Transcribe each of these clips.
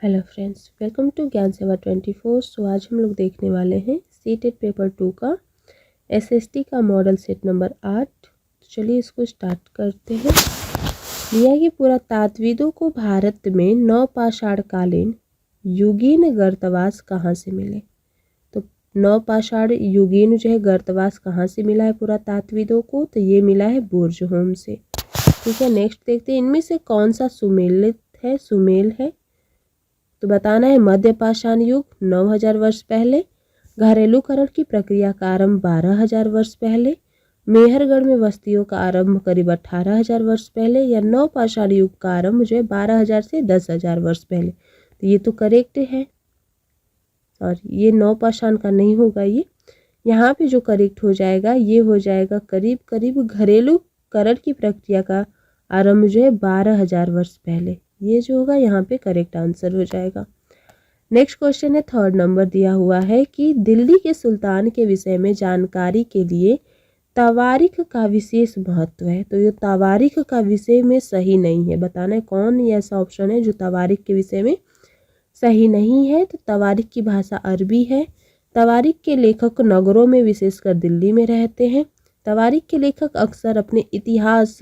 Hello friends, welcome to ज्ञान सेवा 24। सो आज हम लोग देखने वाले हैं सीटेट पेपर 2 का एसएसटी का मॉडल सेट नंबर 8। तो चलिए इसको स्टार्ट करते हैं। दिया कि पुरातात्विदों को भारत में नवपाषाणकालीन युगीन गर्तवास कहाँ से मिले। तो नवपाषाण युगीन जो है गर्तवास कहाँ से मिला है पुरातात्विदों को, तो ये मिला है बुर्जहोम से। ठीक है, नेक्स्ट देखते हैं इनमें से कौन सा सुमेल है। तो बताना है मध्य पाषाण युग 9000 वर्ष पहले, घरेलूकरण की प्रक्रिया का आरंभ 12000 वर्ष पहले, मेहरगढ़ में बस्तियों का आरंभ करीब 18000 वर्ष पहले, या नवपाषाण युग का आरंभ जो है 12000 से 10000 वर्ष पहले। तो ये तो करेक्ट है, और ये नवपाषाण का नहीं होगा। ये यहाँ पे जो करेक्ट हो जाएगा ये हो जाएगा करीब करीब घरेलूकरण की प्रक्रिया का आरंभ जो है 12000 वर्ष पहले। ये जो होगा यहाँ पे करेक्ट आंसर हो जाएगा। नेक्स्ट क्वेश्चन है, थर्ड नंबर दिया हुआ है कि दिल्ली के सुल्तान के विषय में जानकारी के लिए तवारीख का विशेष महत्व है। तो ये तवारीख का विषय में सही नहीं है, बताना है कौन ये ऐसा ऑप्शन है जो तवारीख के विषय में सही नहीं है। तो तवारीख की भाषा अरबी है। तवारीख के लेखक नगरों में विशेषकर दिल्ली में रहते हैं। तवारीख के लेखक अक्सर अपने इतिहास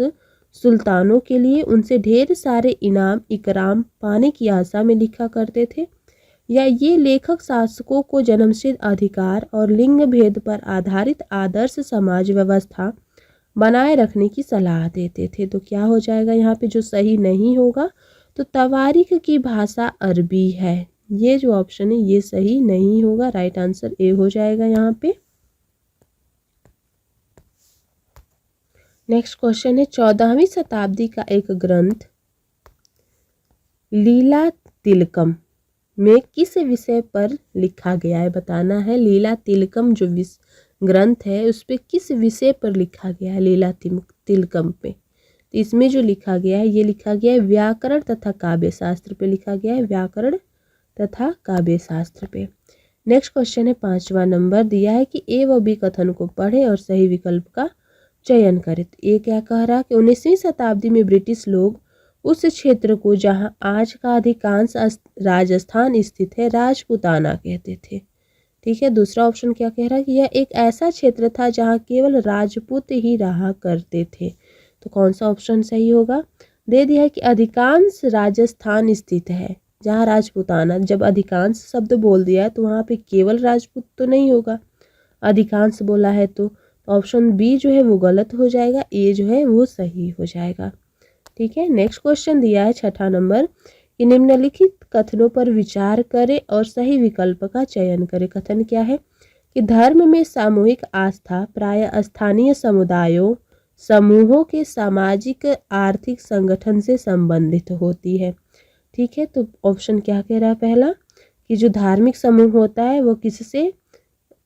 सुल्तानों के लिए उनसे ढेर सारे इनाम इकराम पाने की आशा में लिखा करते थे, या ये लेखक शासकों को जन्मसिद्ध अधिकार और लिंग भेद पर आधारित आदर्श समाज व्यवस्था बनाए रखने की सलाह देते थे। तो क्या हो जाएगा यहाँ पे जो सही नहीं होगा, तो तवारीख की भाषा अरबी है। ये जो ऑप्शन है ये सही नहीं होगा, राइट आंसर ए हो जाएगा यहाँ पे। नेक्स्ट क्वेश्चन है, 14वीं शताब्दी का एक ग्रंथ लीला तिलकम में किस विषय पर लिखा गया है। बताना है लीला तिलकम जो ग्रंथ है उस पे किस विषय पर लिखा गया है। लीला तिलकम पे तो इसमें जो लिखा गया है ये लिखा गया है व्याकरण तथा काव्य शास्त्र पे लिखा गया है, व्याकरण तथा काव्य शास्त्र पे। नेक्स्ट क्वेश्चन है, 5वां नंबर दिया है कि ए व बी कथन को पढ़े और सही विकल्प का चयन करें। तो ये क्या कह रहा है कि 19वीं शताब्दी में ब्रिटिश लोग उस क्षेत्र को जहां आज का अधिकांश राजस्थान स्थित है राजपूताना कहते थे। ठीक है, दूसरा ऑप्शन क्या कह रहा है कि यह एक ऐसा क्षेत्र था जहां केवल राजपूत ही रहा करते थे। तो कौन सा ऑप्शन सही होगा। दे दिया है कि अधिकांश राजस्थान स्थित है जहां राजपूताना, जब अधिकांश शब्द बोल दिया है तो वहां पे केवल राजपूत तो नहीं होगा, अधिकांश बोला है तो ऑप्शन बी जो है वो गलत हो जाएगा, ए जो है वो सही हो जाएगा। ठीक है, नेक्स्ट क्वेश्चन दिया है 6ठा नंबर कि निम्नलिखित कथनों पर विचार करें और सही विकल्प का चयन करें। कथन क्या है कि धर्म में सामूहिक आस्था प्रायः स्थानीय समुदायों समूहों के सामाजिक आर्थिक संगठन से संबंधित होती है। ठीक है, तो ऑप्शन क्या कह रहा है पहला कि जो धार्मिक समूह होता है वो किससे,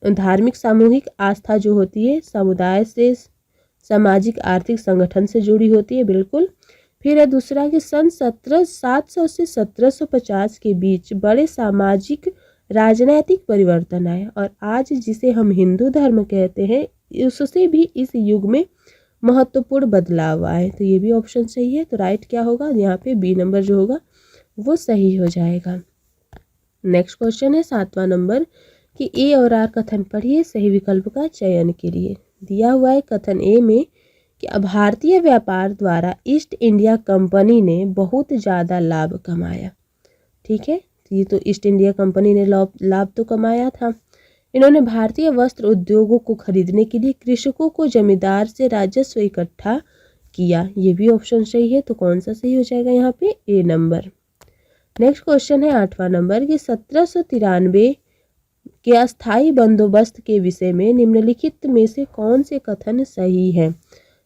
धार्मिक सामूहिक आस्था जो होती है समुदाय से सामाजिक आर्थिक संगठन से जुड़ी होती है, बिल्कुल। फिर है दूसरा कि सन 700 से 1750 के बीच बड़े सामाजिक राजनैतिक परिवर्तन आए और आज जिसे हम हिंदू धर्म कहते हैं उससे भी इस युग में महत्वपूर्ण बदलाव आए। तो ये भी ऑप्शन सही है। तो राइट क्या होगा यहाँ पे, बी नंबर जो होगा वो सही हो जाएगा। नेक्स्ट क्वेश्चन है 7वां नंबर कि ए और आर कथन पढ़िए सही विकल्प का चयन के लिए। दिया हुआ है कथन ए में कि भारतीय व्यापार द्वारा ईस्ट इंडिया कंपनी ने बहुत ज़्यादा लाभ कमाया। ठीक है, ये तो ईस्ट इंडिया कंपनी ने लाभ तो कमाया था। इन्होंने भारतीय वस्त्र उद्योगों को खरीदने के लिए कृषकों को जमींदार से राजस्व इकट्ठा किया। ये भी ऑप्शन सही है। तो कौन सा सही हो जाएगा यहाँ पे, ए नंबर। नेक्स्ट क्वेश्चन है 8वां नंबर कि 1793 के अस्थायी बंदोबस्त के विषय में निम्नलिखित में से कौन से कथन सही है।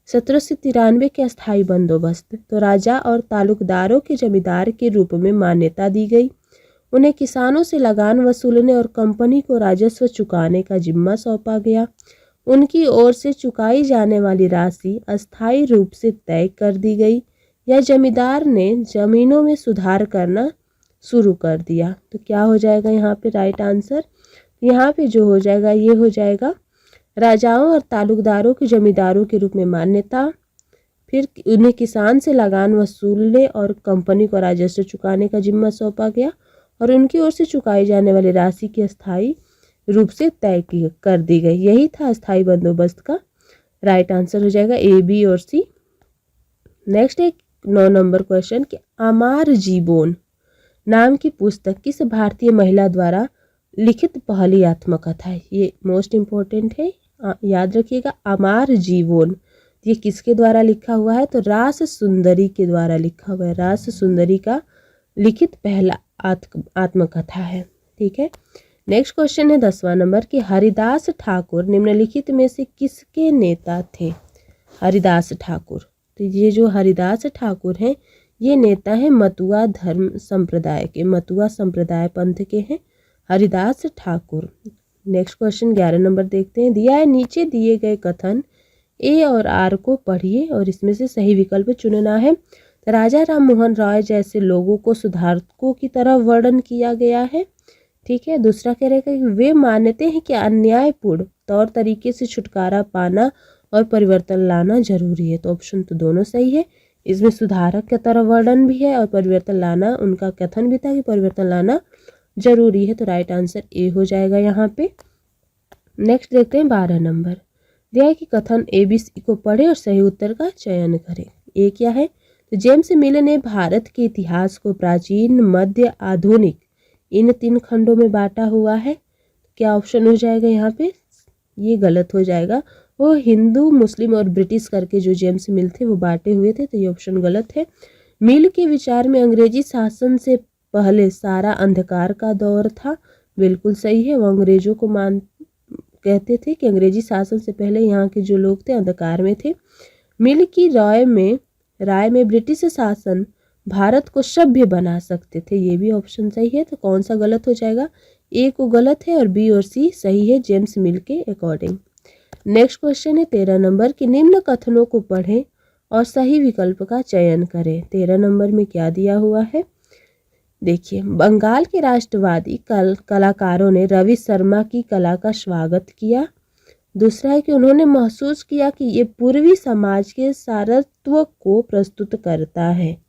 1793 के अस्थायी बंदोबस्त, तो राजा और तालुकदारों के जमींदार के रूप में मान्यता दी गई, उन्हें किसानों से लगान वसूलने और कंपनी को राजस्व चुकाने का जिम्मा सौंपा गया, उनकी ओर से चुकाई जाने वाली राशि अस्थायी रूप से तय कर दी गई, या जमींदार ने जमीनों में सुधार करना शुरू कर दिया। तो क्या हो जाएगा यहाँ पे राइट आंसर। यहाँ पे जो हो जाएगा ये हो जाएगा राजाओं और तालुकदारों के जमींदारों के रूप में मान्यता, फिर उन्हें किसान से लगान वसूलने और कंपनी को राजस्व चुकाने का जिम्मा सौंपा गया, और उनकी ओर से चुकाई जाने वाली राशि की अस्थायी रूप से तय कर दी गई। यही था अस्थायी बंदोबस्त का राइट आंसर हो जाएगा ए, बी और सी। नेक्स्ट एक 9 नंबर क्वेश्चन कि अमार जीबोन नाम की पुस्तक किस भारतीय महिला द्वारा लिखित पहली आत्मकथा है? ये मोस्ट इम्पोर्टेंट है, याद रखिएगा। अमार जीवोन ये किसके द्वारा लिखा हुआ है? तो रास सुंदरी के द्वारा लिखा हुआ है। रास सुंदरी का लिखित पहला आत्मकथा है। ठीक है। नेक्स्ट क्वेश्चन है 10वां नंबर कि हरिदास ठाकुर निम्नलिखित में से किसके नेता थे? हरिदास ठाकुर, तो ये जो हरिदास ठाकुर हैं ये नेता हैं मतुआ धर्म संप्रदाय के, मतुआ संप्रदाय पंथ के हैं Haridas Thakur. Next question 11 number देखते हैं। दिया है नीचे दिए गए कथन ए और आर को पढ़िए और इसमें से सही विकल्प चुनना है। तो राजा राम मोहन राय जैसे लोगों को सुधारकों की तरह वर्णन किया गया है। ठीक है। दूसरा कह रहे हैं कि वे मानते हैं कि अन्यायपूर्ण तौर तरीके से छुटकारा पाना और परिवर्तन लाना जरूरी है। तो ऑप्शन तो दोनों सही है। इसमें सुधारक की तरह वर्णन भी है और परिवर्तन लाना, उनका कथन भी था कि परिवर्तन लाना जरूरी है। तो राइट आंसर ए हो जाएगा यहाँ पे। नेक्स्ट देखते हैं 12 नंबर। दिया है कि कथन ए बी सी को पढ़े और सही उत्तर का चयन करें। ए क्या है? तो जेम्स मिल ने भारत के इतिहास को प्राचीन, मध्य, आधुनिक इन 3 खंडों में बांटा हुआ है। क्या ऑप्शन हो जाएगा यहाँ पे? ये गलत हो जाएगा। वो हिंदू, मुस्लिम और ब्रिटिश करके जो जेम्स मिल थे वो बांटे हुए थे, तो ये ऑप्शन गलत है। मिल के विचार में अंग्रेजी शासन से पहले सारा अंधकार का दौर था, बिल्कुल सही है। वो अंग्रेजों को कहते थे कि अंग्रेजी शासन से पहले यहाँ के जो लोग थे अंधकार में थे। मिल की राय में ब्रिटिश शासन भारत को सभ्य बना सकते थे, ये भी ऑप्शन सही है। तो कौन सा गलत हो जाएगा? ए को गलत है और बी और सी सही है जेम्स मिल के अकॉर्डिंग। नेक्स्ट क्वेश्चन है 13 नंबर कि निम्न कथनों को पढ़ें और सही विकल्प का चयन करें। 13 नंबर में क्या दिया हुआ है देखिए। बंगाल के राष्ट्रवादी कलाकारों ने रवि शर्मा की कला का स्वागत किया। दूसरा है कि उन्होंने महसूस किया कि ये पूर्वी समाज के सारत्व को प्रस्तुत करता है।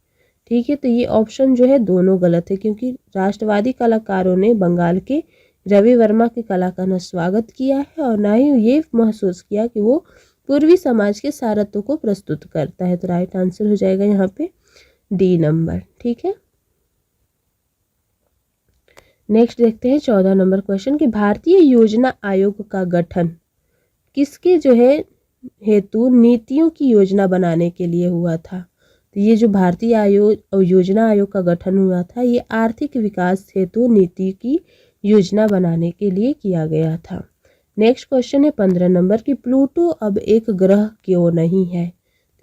ठीक है। तो ये ऑप्शन जो है दोनों गलत है, क्योंकि राष्ट्रवादी कलाकारों ने बंगाल के रवि वर्मा की कला का न स्वागत किया है और ना ही ये महसूस किया कि वो पूर्वी समाज के सारत्व को प्रस्तुत करता है। तो राइट आंसर हो जाएगा यहाँ पे डी नंबर। ठीक है। नेक्स्ट देखते हैं 14 नंबर क्वेश्चन कि भारतीय योजना आयोग का गठन किसके जो है हेतु नीतियों की योजना बनाने के लिए हुआ था? तो ये जो भारतीय योजना आयोग का गठन हुआ था ये आर्थिक विकास हेतु नीति की योजना बनाने के लिए किया गया था। नेक्स्ट क्वेश्चन है 15 नंबर कि प्लूटो अब एक ग्रह क्यों नहीं है?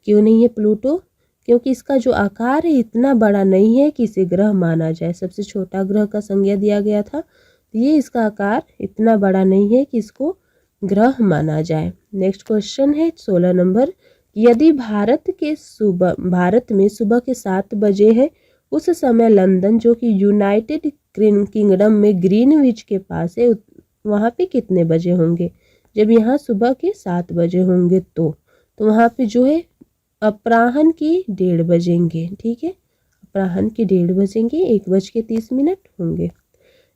क्यों नहीं है प्लूटो? क्योंकि इसका जो आकार है इतना बड़ा नहीं है कि इसे ग्रह माना जाए। सबसे छोटा ग्रह का संज्ञा दिया गया था, ये इसका आकार इतना बड़ा नहीं है कि इसको ग्रह माना जाए। नेक्स्ट क्वेश्चन है 16 नंबर, यदि भारत में सुबह के 7 बजे है उस समय लंदन जो कि यूनाइटेड किंगडम में ग्रीनविच के पास है वहाँ पे कितने बजे होंगे? जब यहाँ सुबह के 7 बजे होंगे तो वहाँ पे जो है अपराह्न के 1:30 बजेंगे। ठीक है, अपराह्न के 1:30 बजेंगे, 1:30 होंगे।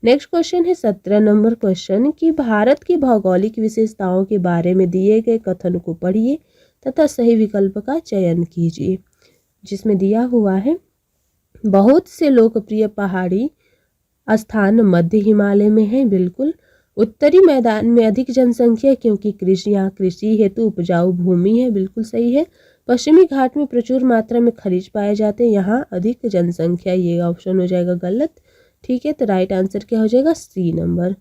नेक्स्ट क्वेश्चन है 17 नंबर क्वेश्चन कि भारत की भौगोलिक विशेषताओं के बारे में दिए गए कथन को पढ़िए तथा सही विकल्प का चयन कीजिए। जिसमें दिया हुआ है बहुत से लोकप्रिय पहाड़ी स्थान मध्य हिमालय में है। बिल्कुल। उत्तरी मैदान में अधिक जनसंख्या क्योंकि कृषि हेतु उपजाऊ भूमि है। बिल्कुल सही है। पश्चिमी घाट में प्रचुर मात्रा में खनिज पाए जाते हैं, यहाँ अधिक जनसंख्या। ये ऑप्शन हो जाएगा गलत। ठीक है, तो राइट आंसर क्या हो जाएगा? सी नंबर।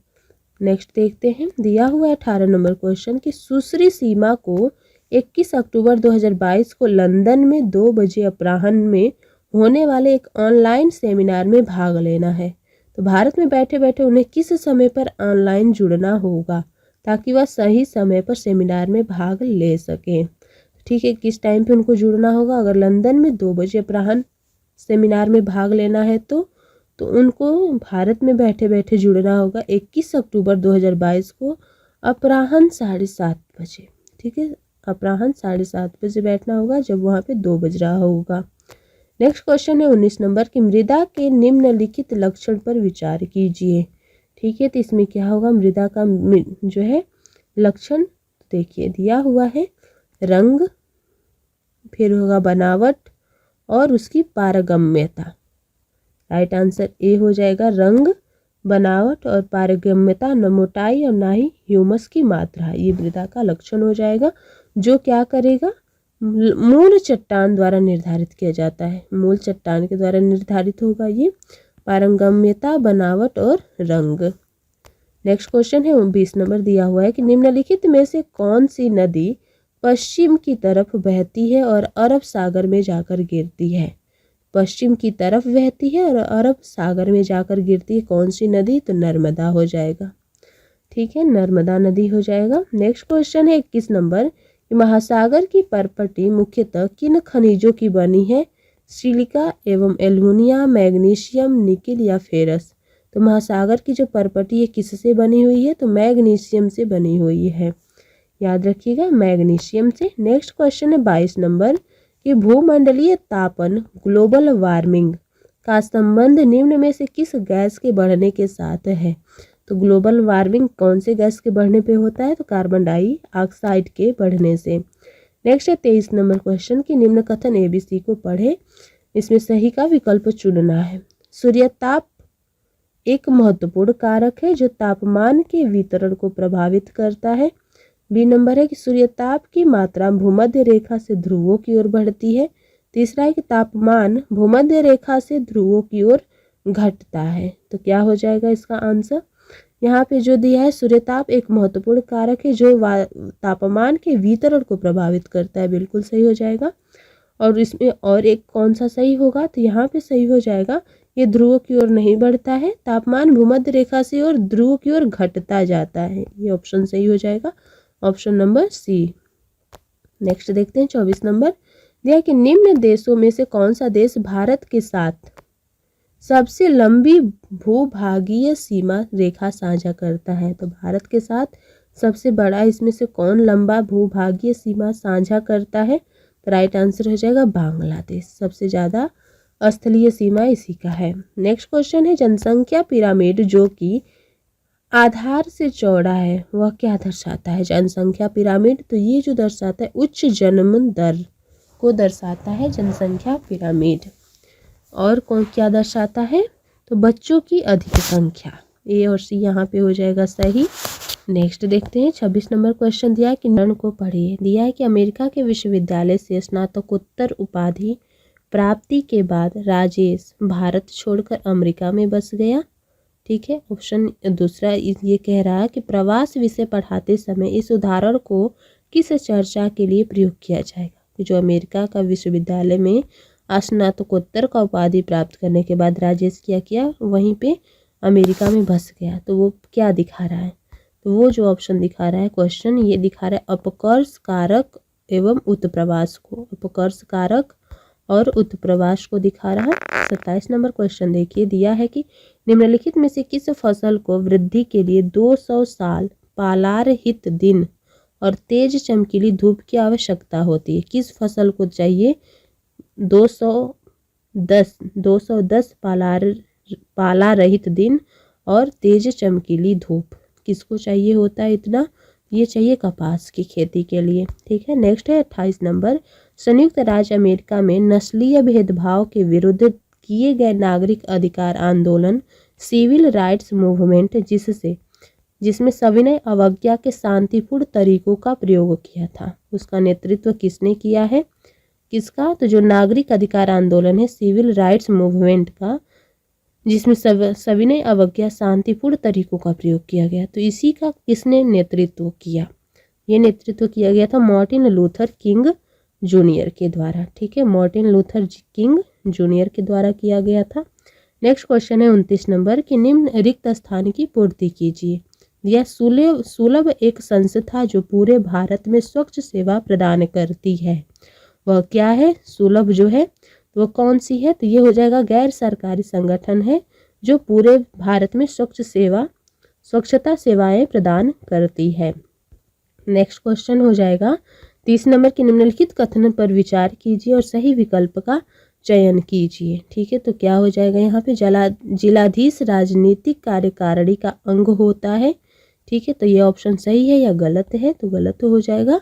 नेक्स्ट देखते हैं, दिया हुआ 18 नंबर क्वेश्चन कि सुश्री सीमा को 21 अक्टूबर 2022 को लंदन में 2 बजे अपराह्न में होने वाले एक ऑनलाइन सेमिनार में भाग लेना है। तो भारत में बैठे बैठे उन्हें किस समय पर ऑनलाइन जुड़ना होगा ताकि वह सही समय पर सेमिनार में भाग ले सकें? ठीक है, किस टाइम पे उनको जुड़ना होगा? अगर लंदन में 2 बजे अपराह्न सेमिनार में भाग लेना है तो उनको भारत में बैठे बैठे जुड़ना होगा 21 अक्टूबर 2022 को अपराह्न 7:30 बजे। ठीक है, अपराह्न 7:30 बजे बैठना होगा जब वहाँ पे 2 बज रहा होगा। नेक्स्ट क्वेश्चन है 19 नंबर की मृदा के निम्नलिखित लक्षण पर विचार कीजिए। ठीक है, तो इसमें क्या होगा, मृदा का जो है लक्षण देखिए दिया हुआ है, रंग, फिर होगा बनावट और उसकी पारगम्यता। राइट आंसर ए हो जाएगा, रंग, बनावट और पारगम्यता, न मोटाई और ना ही ह्यूमस की मात्रा, ये मृदा का लक्षण हो जाएगा, जो क्या करेगा, मूल चट्टान द्वारा निर्धारित किया जाता है। मूल चट्टान के द्वारा निर्धारित होगा ये पारगम्यता, बनावट और रंग। नेक्स्ट क्वेश्चन है 20 नंबर दिया हुआ है कि निम्नलिखित में से कौन सी नदी पश्चिम की तरफ बहती है और अरब सागर में जाकर गिरती है। पश्चिम की तरफ बहती है और अरब सागर में जाकर गिरती है, कौन सी नदी, तो नर्मदा हो जाएगा। ठीक है, नर्मदा नदी हो जाएगा। नेक्स्ट क्वेश्चन है 21 नंबर, महासागर की परपटी मुख्यतः किन खनिजों की बनी है, सिलिका एवं एल्युमिनियम, मैग्नीशियम, निकेल या फेरस। तो महासागर की जो परपटी है किससे बनी हुई है, तो मैग्नीशियम से बनी हुई है, याद रखिएगा, मैग्नीशियम से। नेक्स्ट क्वेश्चन है 22 नंबर कि भूमंडलीय तापन ग्लोबल वार्मिंग का संबंध निम्न में से किस गैस के बढ़ने के साथ है। तो ग्लोबल वार्मिंग कौन से गैस के बढ़ने पे होता है, तो कार्बन डाइऑक्साइड के बढ़ने से। नेक्स्ट है 23 नंबर क्वेश्चन कि निम्न कथन ABC को पढ़े, इसमें सही का विकल्प चुनना है। सूर्यताप एक महत्वपूर्ण कारक है जो तापमान के वितरण को प्रभावित करता है। बी नंबर है कि सूर्यताप की मात्रा भूमध्य रेखा से ध्रुवों की ओर बढ़ती है। तीसरा है कि तापमान भूमध्य रेखा से ध्रुवों की ओर घटता है। तो क्या हो जाएगा इसका आंसर, यहाँ पे जो दिया है सूर्यताप एक महत्वपूर्ण कारक है जो तापमान के वितरण को प्रभावित करता है, बिल्कुल सही हो जाएगा। और इसमें और एक कौन सा सही होगा, तो यहाँ पे सही हो जाएगा, ये ध्रुवों की ओर नहीं बढ़ता है, तापमान भूमध्य रेखा से और ध्रुवों की ओर घटता जाता है, ये ऑप्शन सही हो जाएगा, ऑप्शन नंबर सी। नेक्स्ट देखते हैं 24 नंबर दिया कि निम्न देशों में से कौन सा देश भारत के साथ सबसे लंबी भूभागीय सीमा रेखा साझा करता है। तो भारत के साथ सबसे बड़ा इसमें से कौन लंबा भूभागीय सीमा साझा करता है, तो राइट आंसर हो जाएगा बांग्लादेश, सबसे ज़्यादा स्थलीय सीमा इसी का है। नेक्स्ट क्वेश्चन है जनसंख्या पिरामिड जो कि आधार से चौड़ा है वह क्या दर्शाता है। जनसंख्या पिरामिड, तो ये जो दर्शाता है उच्च जन्म दर को दर्शाता है जनसंख्या पिरामिड। और कौन क्या दर्शाता है, तो बच्चों की अधिक संख्या, ए और सी यहाँ पे हो जाएगा सही। नेक्स्ट देखते हैं 26 नंबर क्वेश्चन दिया है कि नन को पढ़िए। दिया है कि अमेरिका के विश्वविद्यालय से स्नातकोत्तर उपाधि प्राप्ति के बाद राजेश भारत छोड़कर अमेरिका में बस गया। ठीक है, ऑप्शन दूसरा ये कह रहा है कि प्रवास विषय पढ़ाते समय इस उदाहरण को किस चर्चा के लिए प्रयोग किया जाएगा। जो अमेरिका का विश्वविद्यालय में स्नातकोत्तर का उपाधि प्राप्त करने के बाद राजेश क्या किया, वहीं पे अमेरिका में बस गया, तो वो क्या दिखा रहा है, तो वो जो ऑप्शन दिखा रहा है क्वेश्चन ये दिखा रहा है अपकर्ष कारक एवं उत्प्रवास को, अपकर्ष कारक और उत्प्रवास को दिखा रहा है। 27 नंबर क्वेश्चन देखिए, दिया है कि निम्नलिखित में से किस फसल को वृद्धि के लिए 200 साल पालारहित दिन और तेज चमकीली धूप की आवश्यकता होती है। किस फसल को चाहिए 210 पाला रहित दिन और तेज चमकीली धूप, किसको चाहिए होता है इतना, ये चाहिए कपास की खेती के लिए। ठीक है, नेक्स्ट है 28 नंबर, संयुक्त राज्य अमेरिका में नस्लीय भेदभाव के विरुद्ध किए गए नागरिक अधिकार आंदोलन सिविल राइट्स मूवमेंट जिसमें सविनय अवज्ञा के शांतिपूर्ण तरीकों का प्रयोग किया था, उसका नेतृत्व किसने किया है, किसका, तो जो नागरिक अधिकार आंदोलन है सिविल राइट्स मूवमेंट का, जिसमें सविनय अवज्ञा शांतिपूर्ण तरीकों का प्रयोग किया गया, तो इसी का किसने नेतृत्व किया, ये नेतृत्व किया गया था मार्टिन लूथर किंग जूनियर के द्वारा। ठीक है, मार्टिन लूथर किंग जूनियर के द्वारा किया गया था। नेक्स्ट क्वेश्चन है 29 नंबर कि निम्न रिक्त स्थान की पूर्ति कीजिए। यह सुलभ एक संस्था जो पूरे भारत में स्वच्छ सेवा प्रदान करती है, वह क्या है, सुलभ जो है वो कौन सी है, तो ये हो जाएगा गैर सरकारी संगठन है जो पूरे भारत में स्वच्छता सेवाएं प्रदान करती है। नेक्स्ट क्वेश्चन हो जाएगा 30 नंबर के निम्नलिखित कथन पर विचार कीजिए और सही विकल्प का चयन कीजिए। ठीक है, तो क्या हो जाएगा यहाँ पे, जिलाधीश राजनीतिक कार्यकारिणी का अंग होता है। ठीक है, तो ये ऑप्शन सही है या गलत है, तो गलत हो जाएगा।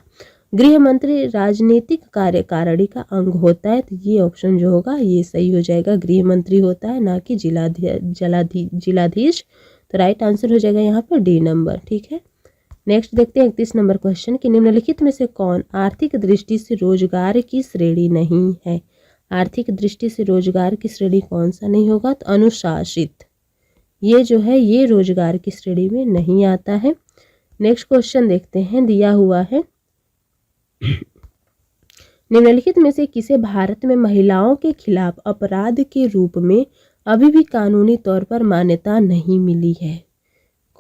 गृह मंत्री राजनीतिक कार्यकारिणी का अंग होता है, तो ये ऑप्शन जो होगा ये सही हो जाएगा, गृह मंत्री होता है, ना कि जिलाधीश। तो राइट आंसर हो जाएगा यहाँ पर डी नंबर। ठीक है, नेक्स्ट देखते हैं 31 नंबर क्वेश्चन कि निम्नलिखित में से कौन आर्थिक दृष्टि से रोजगार की श्रेणी नहीं है। आर्थिक दृष्टि से रोजगार की श्रेणी कौन सा नहीं होगा, तो अनुशासित, ये जो है ये रोजगार की श्रेणी में नहीं आता है। नेक्स्ट क्वेश्चन देखते हैं, दिया हुआ है निम्नलिखित में से किसे भारत में महिलाओं के खिलाफ अपराध के रूप में अभी भी कानूनी तौर पर मान्यता नहीं मिली है।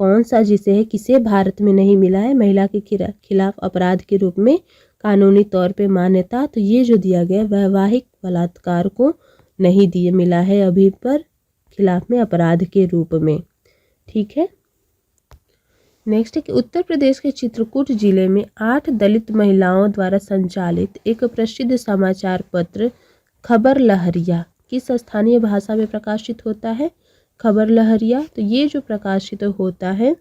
कौन सा जिसे है किसे भारत में नहीं मिला है महिला के खिलाफ अपराध के रूप में कानूनी तौर पे मान्यता, तो ये जो दिया गया वैवाहिक बलात्कार को नहीं दिए मिला है अभी पर खिलाफ में अपराध के रूप में। ठीक है, नेक्स्ट है कि उत्तर प्रदेश के चित्रकूट जिले में 8 दलित महिलाओं द्वारा संचालित एक प्रसिद्ध समाचार पत्र खबर लहरिया किस स्थानीय भाषा में प्रकाशित होता है। खबर लहरिया, तो ये जो प्रकाशित होता है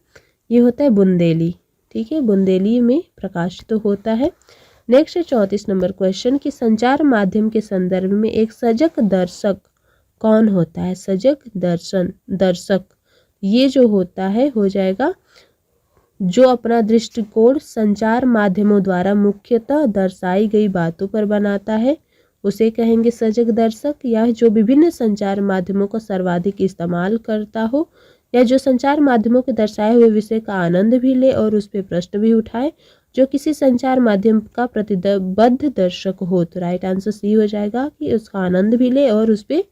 ये होता है बुंदेली। ठीक है, बुंदेली में प्रकाशित होता है। नेक्स्ट है 34 नंबर क्वेश्चन कि संचार माध्यम के संदर्भ में एक सजग दर्शक कौन होता है। सजग दर्शक ये जो होता है हो जाएगा जो अपना दृष्टिकोण संचार माध्यमों द्वारा मुख्यतः दर्शाई गई बातों पर बनाता है, उसे कहेंगे सजग दर्शक। या जो विभिन्न संचार माध्यमों का सर्वाधिक इस्तेमाल करता हो, या जो संचार माध्यमों के दर्शाए हुए विषय का आनंद भी ले और उस पर प्रश्न भी उठाए, जो किसी संचार माध्यम का प्रतिबद्ध दर्शक हो। तो राइट आंसर सी हो जाएगा कि उसका आनंद भी ले और उस पर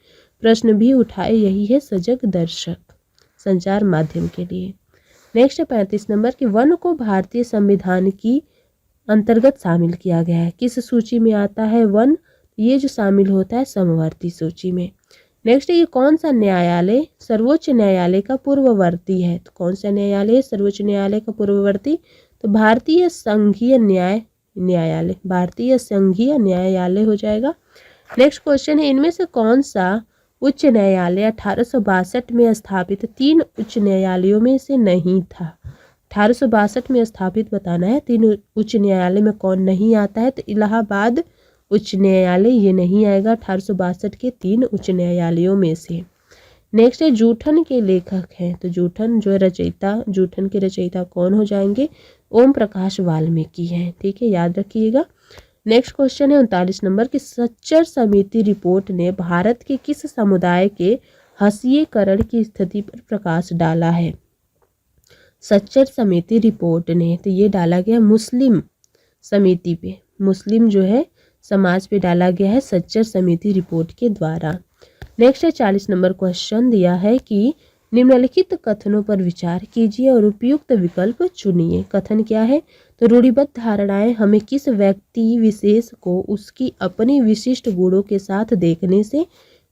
प्रश्न भी उठाए, यही है सजग दर्शक संचार माध्यम के लिए। नेक्स्ट है 35 नंबर कि वन को भारतीय संविधान की अंतर्गत शामिल किया गया है। किस सूची में आता है वन, ये जो शामिल होता है समवर्ती सूची में। नेक्स्ट है ये कौन सा न्यायालय सर्वोच्च न्यायालय का पूर्ववर्ती है। तो कौन सा न्यायालय सर्वोच्च न्यायालय का पूर्ववर्ती, तो भारतीय संघीय न्यायालय, भारतीय संघीय न्यायालय हो जाएगा। नेक्स्ट क्वेश्चन है इनमें से कौन सा उच्च न्यायालय 1862 में स्थापित 3 उच्च न्यायालयों में से नहीं था। 1862 में स्थापित बताना है, 3 उच्च न्यायालय में कौन नहीं आता है, तो इलाहाबाद उच्च न्यायालय ये नहीं आएगा 1862 के 3 उच्च न्यायालयों में से। नेक्स्ट है जूठन के लेखक हैं, तो जूठन जो रचयिता, जूठन के रचयिता कौन हो जाएंगे, ओम प्रकाश वाल्मीकि हैं। ठीक है, याद रखिएगा। नेक्स्ट क्वेश्चन है 39 नंबर की सच्चर समिति रिपोर्ट ने भारत के किस समुदाय के हसीयकरण की स्थिति पर प्रकाश डाला है। सच्चर समिति रिपोर्ट ने, तो ये डाला गया मुस्लिम समिति पे, मुस्लिम जो है समाज पे डाला गया है सच्चर समिति रिपोर्ट के द्वारा। नेक्स्ट है 40 नंबर क्वेश्चन दिया है कि निम्नलिखित कथनों पर विचार कीजिए और उपयुक्त विकल्प चुनिए। कथन क्या है, तो रूढ़िबद्ध धारणाएं हमें किस व्यक्ति विशेष को उसकी अपनी विशिष्ट गुणों के साथ देखने से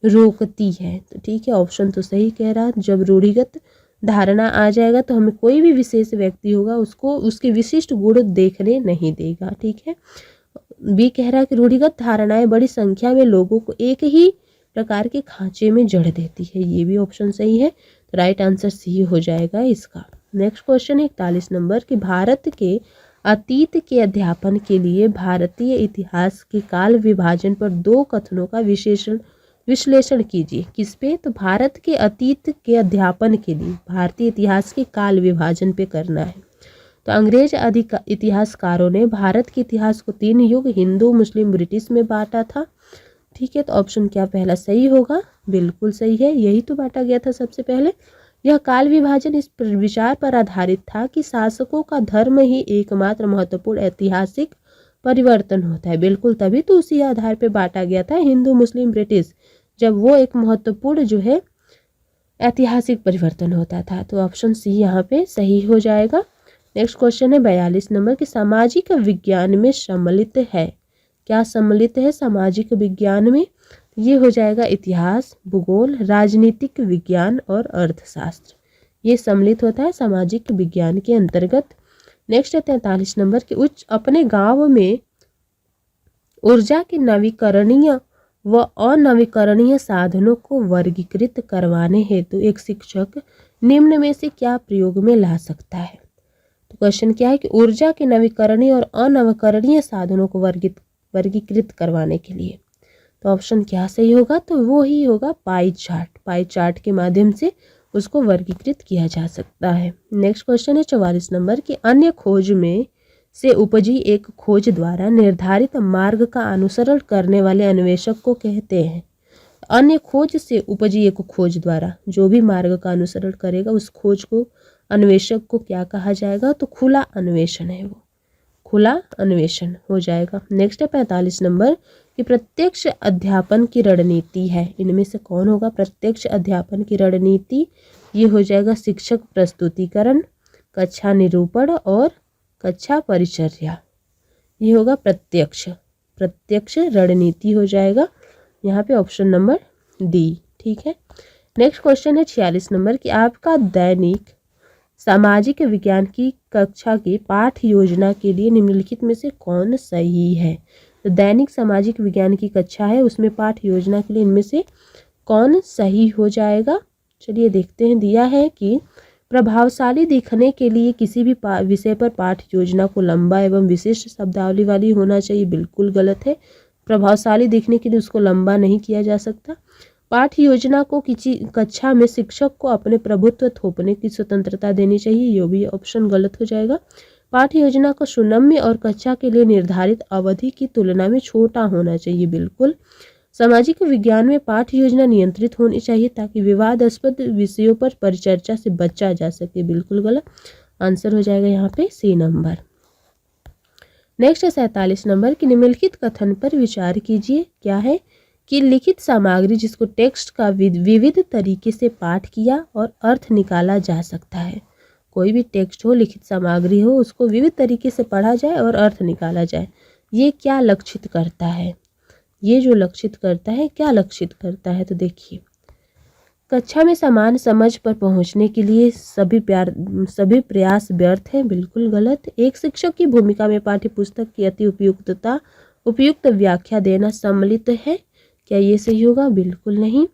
रोकती है। तो ठीक है, ऑप्शन तो सही कह रहा, जब रूढ़िगत धारणा आ जाएगा तो हमें कोई भी विशेष व्यक्ति होगा उसको उसके विशिष्ट गुण देखने नहीं देगा। ठीक है, बी कह रहा है कि रूढ़िगत धारणाएं बड़ी संख्या में लोगों को एक ही प्रकार के खांचे में जड़ देती है, ये भी ऑप्शन सही है। तो राइट आंसर सी हो जाएगा इसका। नेक्स्ट क्वेश्चन है 41 नंबर कि भारत के अतीत के अध्यापन के लिए भारतीय इतिहास के काल विभाजन पर 2 कथनों का विश्लेषण कीजिए। किस पे, तो भारत के अतीत के अध्यापन के लिए भारतीय इतिहास के काल विभाजन पे करना है। तो अंग्रेज इतिहासकारों ने भारत के इतिहास को 3 युग हिंदू मुस्लिम ब्रिटिश में बांटा था। ठीक है, तो ऑप्शन क्या पहला सही होगा, बिल्कुल सही है, यही तो बांटा गया था सबसे पहले। यह काल विभाजन इस विचार पर आधारित था कि शासकों का धर्म ही एकमात्र महत्वपूर्ण ऐतिहासिक परिवर्तन होता है। बिल्कुल, तभी तो उसी आधार पर बांटा गया था हिंदू मुस्लिम ब्रिटिश, जब वो एक महत्वपूर्ण जो है ऐतिहासिक परिवर्तन होता था। तो ऑप्शन सी यहाँ पे सही हो जाएगा। नेक्स्ट क्वेश्चन है 42 नंबर कि सामाजिक विज्ञान में सम्मिलित है। क्या सम्मिलित है सामाजिक विज्ञान में, ये हो जाएगा इतिहास, भूगोल, राजनीतिक विज्ञान और अर्थशास्त्र, ये सम्मिलित होता है सामाजिक विज्ञान के अंतर्गत। नेक्स्ट है 43 नंबर कि अपने गांव में ऊर्जा के नवीकरणीय व अनवीकरणीय साधनों को वर्गीकृत करवाने हेतु एक शिक्षक निम्न में से क्या प्रयोग में ला सकता है। तो क्वेश्चन क्या है कि ऊर्जा के नवीकरणीय और अनवीकरणीय साधनों को वर्गीकृत करवाने के लिए, तो ऑप्शन क्या सही होगा, तो वो ही होगा पाई चार्ट। पाई चार्ट के माध्यम से उसको वर्गीकृत किया जा सकता है। नेक्स्ट क्वेश्चन है 44 नंबर की अन्य खोज में से उपजी एक खोज द्वारा निर्धारित मार्ग का अनुसरण करने वाले अन्वेषक को कहते हैं। अन्य खोज से उपजी एक खोज द्वारा जो भी मार्ग का अनुसरण करेगा उस खोज को अन्वेषक को क्या कहा जाएगा, तो खुला अन्वेषण है, वो खुला अन्वेषण हो जाएगा। नेक्स्ट है 45 नंबर कि प्रत्यक्ष अध्यापन की रणनीति है, इनमें से कौन होगा प्रत्यक्ष अध्यापन की रणनीति, ये हो जाएगा शिक्षक प्रस्तुतिकरण, कक्षा निरूपण और कक्षा परिचर्या, ये होगा प्रत्यक्ष रणनीति हो जाएगा यहाँ पे ऑप्शन नंबर डी। ठीक है। नेक्स्ट क्वेश्चन है 46 नंबर कि आपका दैनिक सामाजिक विज्ञान की कक्षा की पाठ योजना के लिए निम्नलिखित में से कौन सही है। तो दैनिक सामाजिक विज्ञान की कक्षा है, उसमें पाठ योजना के लिए इनमें से कौन सही हो जाएगा। चलिए देखते हैं। दिया है कि प्रभावशाली दिखने के लिए किसी भी विषय पर पाठ योजना को लंबा एवं विशिष्ट शब्दावली वाली होना चाहिए, बिल्कुल गलत है। प्रभावशाली दिखने के लिए उसको लंबा नहीं किया जा सकता। पाठ योजना को किसी कक्षा में शिक्षक को अपने प्रभुत्व थोपने की स्वतंत्रता देनी चाहिए, ये भी ऑप्शन गलत हो जाएगा। पाठ योजना को सुनम्य और कक्षा के लिए निर्धारित अवधि की तुलना में छोटा होना चाहिए, बिल्कुल। सामाजिक विज्ञान में पाठ योजना नियंत्रित होनी चाहिए ताकि विवादास्पद विषयों पर परिचर्चा से बचा जा सके, बिल्कुल गलत। आंसर हो जाएगा यहाँ पे सी नंबर। नेक्स्ट है 47 नंबर की निम्नलिखित कथन पर विचार कीजिए। क्या है कि लिखित सामग्री जिसको टेक्स्ट का विविध तरीके से पाठ किया और अर्थ निकाला जा सकता है। कोई भी टेक्स्ट हो, लिखित सामग्री हो, उसको विविध तरीके से पढ़ा जाए और अर्थ निकाला जाए, ये क्या लक्षित करता है, ये जो लक्षित करता है, क्या लक्षित करता है, तो देखिए कक्षा में समान समझ पर पहुंचने के लिए सभी प्रयास व्यर्थ हैं, बिल्कुल गलत। एक शिक्षक की भूमिका में पाठ्य पुस्तक की अति उपयुक्त व्याख्या देना सम्मिलित है, क्या ये सही होगा, बिल्कुल नहीं।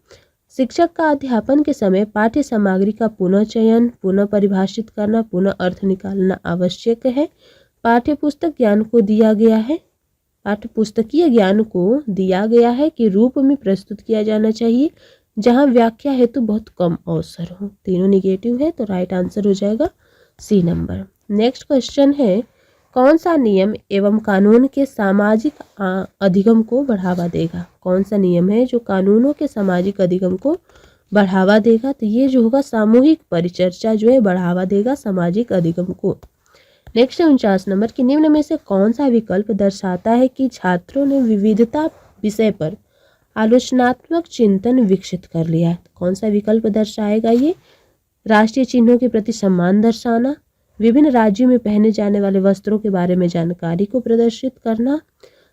शिक्षक का अध्यापन के समय पाठ्य सामग्री का पुनः चयन, पुनः परिभाषित करना, पुनः अर्थ निकालना आवश्यक है। पाठ्यपुस्तकीय ज्ञान को दिया गया है कि रूप में प्रस्तुत किया जाना चाहिए जहां व्याख्या हेतु बहुत कम अवसर हो। तीनों निगेटिव है, तो राइट आंसर हो जाएगा सी नंबर। नेक्स्ट क्वेश्चन है कौन सा नियम एवं कानून के सामाजिक अधिगम को बढ़ावा देगा। कौन सा नियम है जो कानूनों के सामाजिक अधिगम को बढ़ावा देगा, तो ये जो होगा सामूहिक परिचर्चा जो है बढ़ावा देगा सामाजिक अधिगम को। नेक्स्ट 49 नंबर की निम्न में से कौन सा विकल्प दर्शाता है कि छात्रों ने विविधता विषय पर आलोचनात्मक चिंतन विकसित कर लिया है। कौन सा विकल्प दर्शाएगा ये, राष्ट्रीय चिन्हों के प्रति सम्मान दर्शाना, विभिन्न राज्यों में पहने जाने वाले वस्त्रों के बारे में जानकारी को प्रदर्शित करना,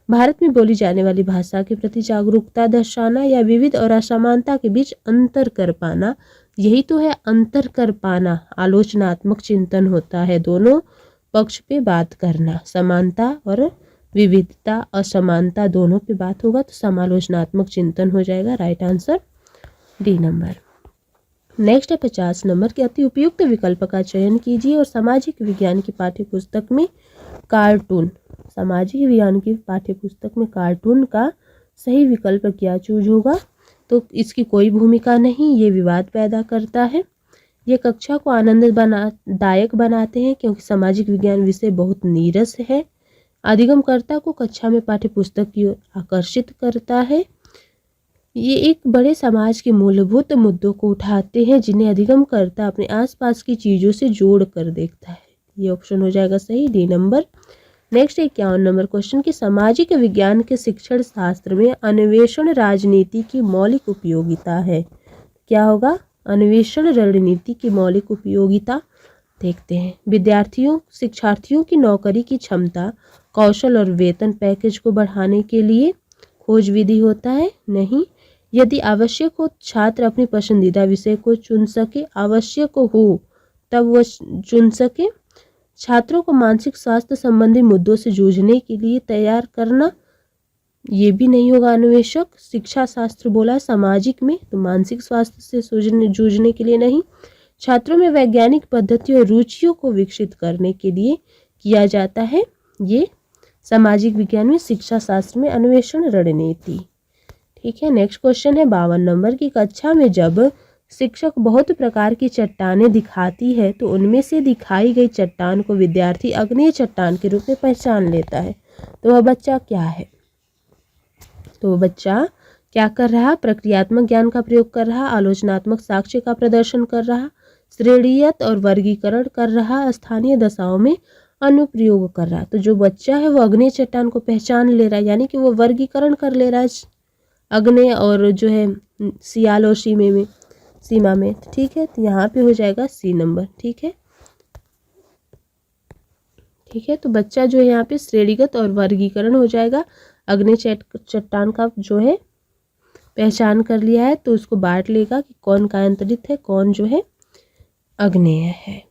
भारत में बोली जाने वाली भाषा के प्रति जागरूकता दर्शाना, या विविध और असमानता के बीच अंतर कर पाना। यही तो है अंतर कर पाना, आलोचनात्मक चिंतन होता है, दोनों पक्ष पे बात करना, समानता और विविधता असमानता दोनों पे बात होगा तो समालोचनात्मक चिंतन हो जाएगा, right answer D number. Next है 50 नंबर के अति उपयुक्त विकल्प का चयन कीजिए और सामाजिक विज्ञान की पाठ्यपुस्तक में कार्टून, सामाजिक विज्ञान की पाठ्यपुस्तक में कार्टून का सही विकल्प क्या चूज होगा, तो इसकी कोई भूमिका नहीं, ये विवाद पैदा करता है। ये कक्षा को आनंददायक बनाते हैं क्योंकि सामाजिक विज्ञान विषय बहुत नीरस है। अधिगमकर्ता को कक्षा में पाठ्यपुस्तक की ओर आकर्षित करता है। ये एक बड़े समाज के मूलभूत मुद्दों को उठाते हैं जिन्हें अधिगमकर्ता अपने आसपास की चीज़ों से जोड़ कर देखता है। ये ऑप्शन हो जाएगा सही, D number. Next 51 number question की सामाजिक विज्ञान के शिक्षण शास्त्र में अन्वेषण राजनीति की मौलिक उपयोगिता है। क्या होगा, अन्वेषण रणनीति की मौलिक उपयोगिता देखते हैं। शिक्षार्थियों की नौकरी की क्षमता, कौशल और वेतन पैकेज को बढ़ाने के लिए खोज विधि होता है, नहीं। यदि आवश्यक हो छात्र अपनी पसंदीदा विषय को चुन सके, आवश्यक हो तब वह चुन सके। छात्रों को मानसिक स्वास्थ्य संबंधी मुद्दों से जूझने के लिए तैयार करना, ये भी नहीं होगा अन्वेषक। शिक्षा शास्त्र बोला सामाजिक में, तो मानसिक स्वास्थ्य से जूझने के लिए नहीं। छात्रों में वैज्ञानिक पद्धतियों और रुचियों को विकसित करने के लिए किया जाता है। ये सामाजिक विज्ञान में, शिक्षा शास्त्र में अन्वेषण रणनीति। ठीक है, नेक्स्ट क्वेश्चन है 52 नंबर की। कक्षा में जब शिक्षक बहुत प्रकार की चट्टानें दिखाती है तो उनमें से दिखाई गई चट्टान को विद्यार्थी अग्नेय चट्टान के रूप में पहचान लेता है, तो वह बच्चा क्या है? तो वह बच्चा क्या कर रहा? प्रक्रियात्मक ज्ञान का प्रयोग कर रहा, आलोचनात्मक साक्ष्य का प्रदर्शन कर रहा, श्रेणीयत और वर्गीकरण कर रहा, स्थानीय दशाओं में अनुप्रयोग कर रहा। तो जो बच्चा है वो अग्नेय चट्टान को पहचान ले रहा है, यानी कि वो वर्गीकरण कर ले रहा है अग्नेय और जो है सियाल और सीमा में। ठीक है, तो यहाँ पे हो जाएगा सी नंबर। ठीक है, ठीक है, तो बच्चा जो है यहाँ पे श्रेणीगत और वर्गीकरण हो जाएगा। अग्नेय चट्टान का जो है पहचान कर लिया है तो उसको बांट लेगा कि कौन कायांतरित है, कौन जो है अग्नेय है।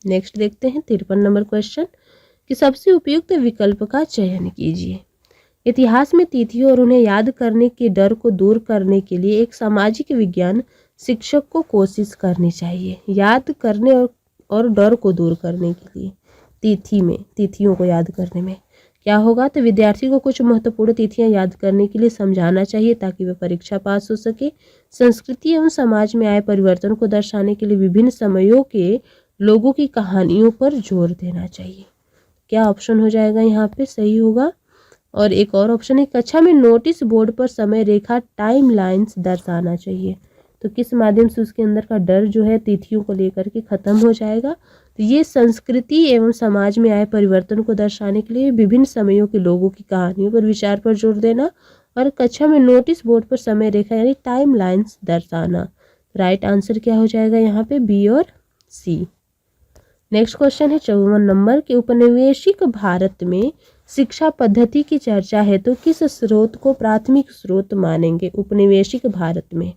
नेक्स्ट देखते हैं 53 नंबर क्वेश्चन कि सबसे उपयुक्त विकल्प का चयन कीजिए। इतिहास में तिथियों और उन्हें याद करने के डर को दूर करने के लिए एक सामाजिक विज्ञान शिक्षक को कोशिश करनी चाहिए। याद करने और डर को दूर करने के लिए तिथियों को याद करने में क्या होगा? तो विद्यार्थी को कुछ महत्वपूर्ण तिथियां याद करने के लिए समझाना चाहिए ताकि वह परीक्षा पास हो सके। संस्कृति एवं समाज में आए परिवर्तन को दर्शाने के लिए विभिन्न समयों के लोगों की कहानियों पर जोर देना चाहिए। क्या ऑप्शन हो जाएगा यहाँ पे सही होगा? और एक और ऑप्शन है, कक्षा में नोटिस बोर्ड पर समय रेखा टाइम लाइन्स दर्शाना चाहिए। तो किस माध्यम से उसके अंदर का डर जो है तिथियों को लेकर के खत्म हो जाएगा? तो ये संस्कृति एवं समाज में आए परिवर्तन को दर्शाने के लिए विभिन्न समयों के लोगों की कहानियों पर विचार पर जोर देना और कक्षा में नोटिस बोर्ड पर समय रेखा यानी टाइम लाइन्स दर्शाना। राइट आंसर क्या हो जाएगा यहाँ पे? बी और सी। नेक्स्ट क्वेश्चन है 54 नंबर के। उपनिवेशिक भारत में शिक्षा पद्धति की चर्चा है तो किस स्रोत को प्राथमिक स्रोत मानेंगे? उपनिवेशिक भारत में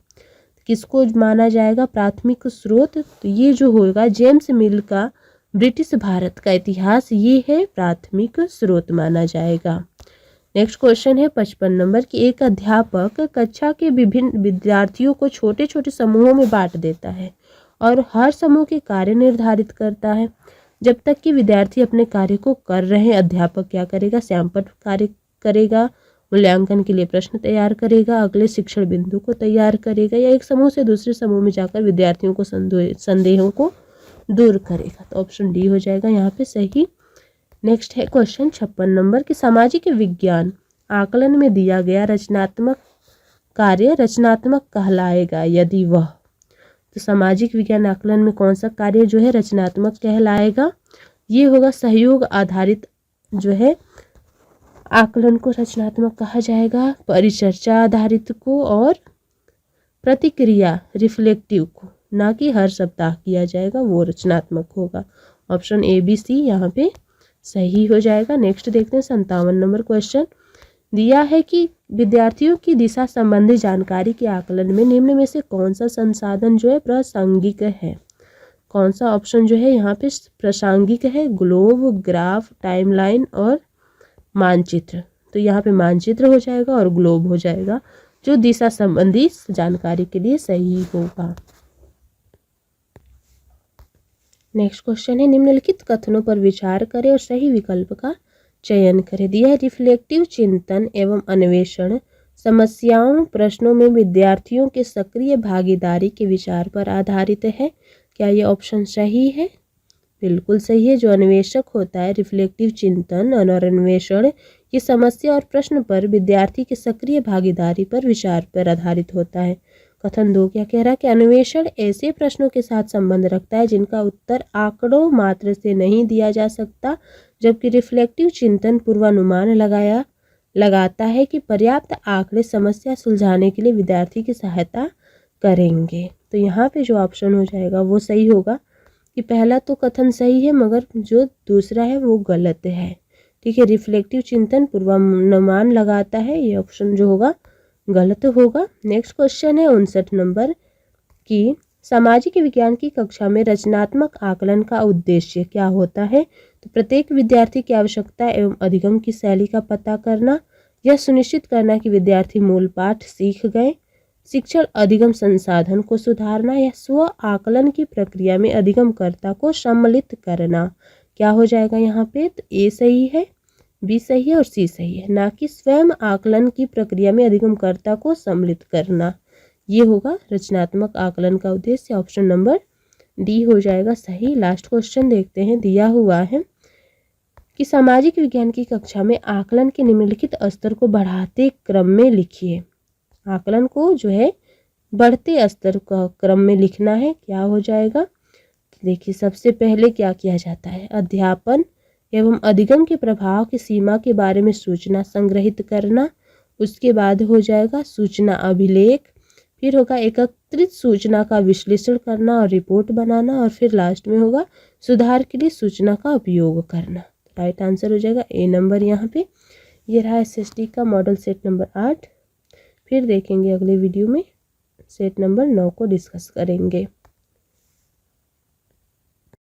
किसको माना जाएगा प्राथमिक स्रोत? तो ये जो होगा जेम्स मिल का ब्रिटिश भारत का इतिहास, ये है प्राथमिक स्रोत माना जाएगा। नेक्स्ट क्वेश्चन है 55 नंबर की। एक अध्यापक कक्षा के विभिन्न विद्यार्थियों को छोटे छोटे समूहों में बांट देता है और हर समूह के कार्य निर्धारित करता है। जब तक कि विद्यार्थी अपने कार्य को कर रहे हैं, अध्यापक क्या करेगा? श्यामपट्ट कार्य करेगा, मूल्यांकन के लिए प्रश्न तैयार करेगा, अगले शिक्षण बिंदु को तैयार करेगा या एक समूह से दूसरे समूह में जाकर विद्यार्थियों को संदेहों को दूर करेगा। तो ऑप्शन डी हो जाएगा यहाँ पे सही। नेक्स्ट है क्वेश्चन 56 नंबर की। सामाजिक विज्ञान आकलन में दिया गया रचनात्मक कार्य रचनात्मक कहलाएगा यदि वह। तो सामाजिक विज्ञान आकलन में कौन सा कार्य जो है रचनात्मक कहलाएगा? ये होगा सहयोग आधारित जो है आकलन को रचनात्मक कहा जाएगा, परिचर्चा आधारित को और प्रतिक्रिया रिफ्लेक्टिव को, ना कि हर सप्ताह किया जाएगा वो रचनात्मक होगा। ऑप्शन ए बी सी यहाँ पे सही हो जाएगा। नेक्स्ट देखते हैं 57 नंबर क्वेश्चन दिया है कि विद्यार्थियों की दिशा संबंधी जानकारी के आकलन में निम्न में से कौन सा संसाधन जो है प्रासंगिक है? कौन सा ऑप्शन जो है यहाँ पे प्रासंगिक है? ग्लोब, ग्राफ, टाइमलाइन और मानचित्र। तो यहाँ पे मानचित्र हो जाएगा और ग्लोब हो जाएगा जो दिशा संबंधी जानकारी के लिए सही होगा। नेक्स्ट क्वेश्चन है निम्नलिखित कथनों पर विचार करें और सही विकल्प का चयन करें। दिया है रिफ्लेक्टिव चिंतन एवं अन्वेषण समस्याओं प्रश्नों में विद्यार्थियों के सक्रिय भागीदारी के विचार पर आधारित है। क्या ये ऑप्शन सही है? बिल्कुल सही है। जो अन्वेषक होता है रिफ्लेक्टिव चिंतन और अन्वेषण ये समस्या और प्रश्न पर विद्यार्थी की सक्रिय भागीदारी पर विचार पर आधारित होता है। कथन 2 क्या कह रहा है कि अन्वेषण ऐसे प्रश्नों के साथ संबंध रखता है जिनका उत्तर आंकड़ों मात्र से नहीं दिया जा सकता, जबकि रिफ्लेक्टिव चिंतन पूर्वानुमान लगाता है कि पर्याप्त आंकड़े समस्या सुलझाने के लिए विद्यार्थी की सहायता करेंगे। तो यहाँ पे जो ऑप्शन हो जाएगा वो सही होगा कि पहला तो कथन सही है मगर जो दूसरा है वो गलत है। ठीक है, रिफ्लेक्टिव चिंतन पूर्वानुमान लगाता है, ये ऑप्शन जो होगा गलत होगा। नेक्स्ट क्वेश्चन है 59 नंबर की। सामाजिक विज्ञान की कक्षा में रचनात्मक आकलन का उद्देश्य क्या होता है? तो प्रत्येक विद्यार्थी की आवश्यकता एवं अधिगम की शैली का पता करना, यह सुनिश्चित करना कि विद्यार्थी मूल पाठ सीख गए। शिक्षण अधिगम संसाधन को सुधारना या स्व आकलन की प्रक्रिया में अधिगमकर्ता को सम्मिलित करना। क्या हो जाएगा यहाँ पे? तो ए सही है, बी सही है और सी सही है, ना कि स्वयं आकलन की प्रक्रिया में अधिगमकर्ता को सम्मिलित करना। ये होगा रचनात्मक आकलन का उद्देश्य। ऑप्शन नंबर डी हो जाएगा सही। लास्ट क्वेश्चन देखते हैं, दिया हुआ है कि सामाजिक विज्ञान की कक्षा में आकलन के निम्नलिखित स्तर को बढ़ाते क्रम में लिखिए। आकलन को जो है बढ़ते स्तर का क्रम में लिखना है। क्या हो जाएगा? देखिए, सबसे पहले क्या किया जाता है? अध्यापन एवं अधिगम के प्रभाव की सीमा के बारे में सूचना संग्रहित करना। उसके बाद हो जाएगा सूचना अभिलेख, फिर होगा एकत्रित सूचना का विश्लेषण करना और रिपोर्ट बनाना, और फिर लास्ट में होगा सुधार के लिए सूचना का उपयोग करना। राइट आंसर हो जाएगा ए नंबर यहाँ पे। ये रहा एसएसटी का मॉडल सेट नंबर 8। फिर देखेंगे अगले वीडियो में सेट नंबर 9 को डिस्कस करेंगे।